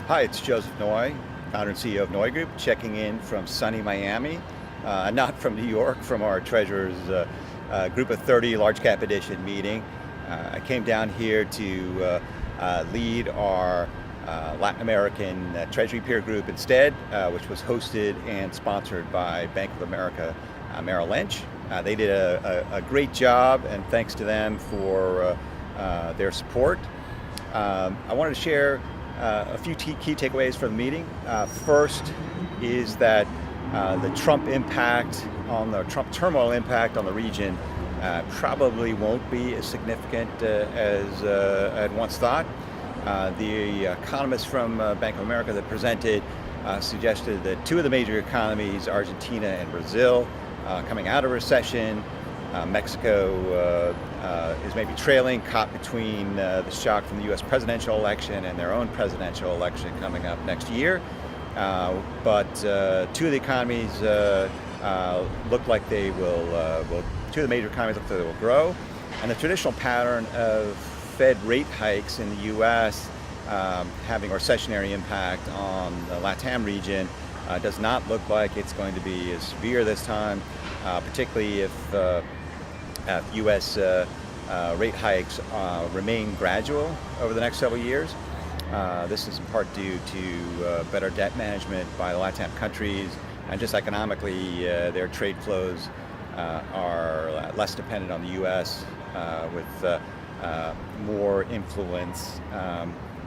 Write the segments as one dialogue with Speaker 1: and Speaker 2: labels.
Speaker 1: Hi, it's Joseph Noy, founder and CEO of NeuGroup, checking in from sunny Miami, not from New York, from our Treasurer's Group of 30 Large Cap Edition meeting. I came down here to lead our Latin American Treasury peer group instead, which was hosted and sponsored by Bank of America Merrill Lynch. They did a great job, and thanks to them for their support. I wanted to share a few key takeaways from the meeting. First is that the Trump turmoil impact on the region probably won't be as significant as I'd once thought. The economists from Bank of America that presented suggested that two of the major economies, Argentina and Brazil, coming out of recession. Mexico is maybe trailing, caught between the shock from the U.S. presidential election and their own presidential election coming up next year. But two of the economies look like they two of the major economies look like they will grow. And the traditional pattern of Fed rate hikes in the U.S. Having a recessionary impact on the Latam region does not look like it's going to be as severe this time, particularly if U.S. Rate hikes remain gradual over the next several years. This is in part due to better debt management by the Latam countries, and just economically, their trade flows are less dependent on the U.S. With more influence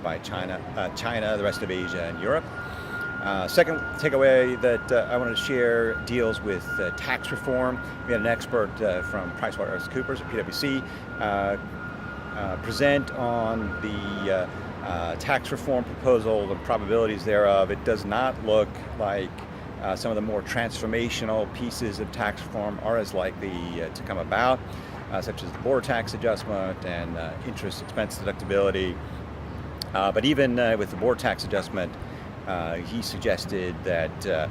Speaker 1: by China, the rest of Asia, and Europe. Second takeaway that I wanted to share deals with tax reform. We had an expert from PricewaterhouseCoopers at PwC present on the tax reform proposal, the probabilities thereof. It does not look like some of the more transformational pieces of tax reform are as likely to come about, such as the border tax adjustment and interest expense deductibility. But even with the border tax adjustment, he suggested that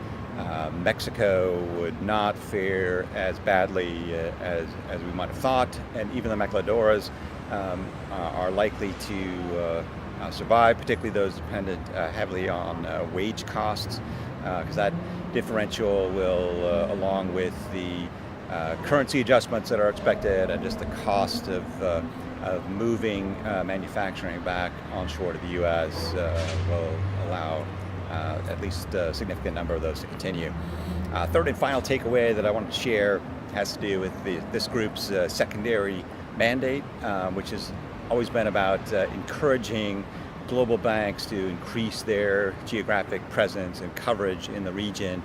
Speaker 1: Mexico would not fare as badly as we might have thought, and even the maquiladoras are likely to survive, particularly those dependent heavily on wage costs, because that differential will, along with the currency adjustments that are expected and just the cost of moving manufacturing back onshore to the U.S. Will allow at least a significant number of those to continue. Third and final takeaway that I wanted to share has to do with this group's secondary mandate, which has always been about encouraging global banks to increase their geographic presence and coverage in the region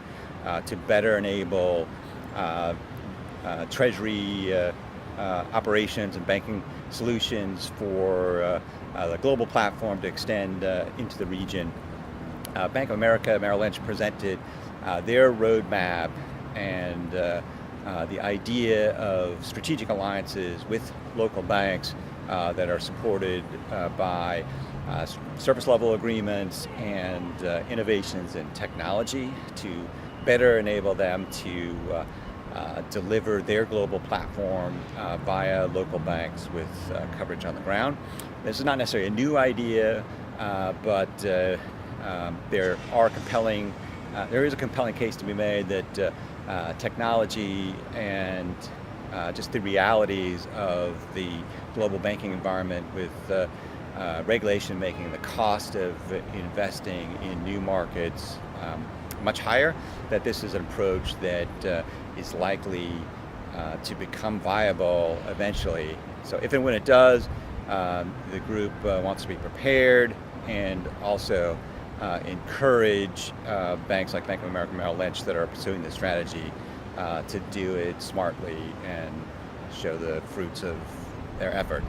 Speaker 1: to better enable treasury operations and banking solutions for the global platform to extend into the region. Bank of America Merrill Lynch presented their roadmap and the idea of strategic alliances with local banks that are supported by service level agreements and innovations in technology to better enable them to deliver their global platform via local banks with coverage on the ground. This is not necessarily a new idea, but there is a compelling case to be made that technology and just the realities of the global banking environment with regulation making the cost of investing in new markets much higher, that this is an approach that is likely to become viable eventually. So if and when it does, the group wants to be prepared and also encourage banks like Bank of America Merrill Lynch that are pursuing this strategy to do it smartly and show the fruits of their effort.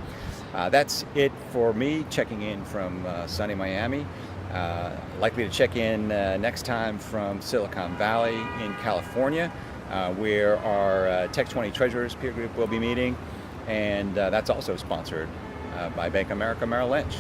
Speaker 1: That's it for me, checking in from sunny Miami. Likely to check in next time from Silicon Valley in California, where our Tech 20 Treasurers peer group will be meeting, and that's also sponsored by Bank of America Merrill Lynch.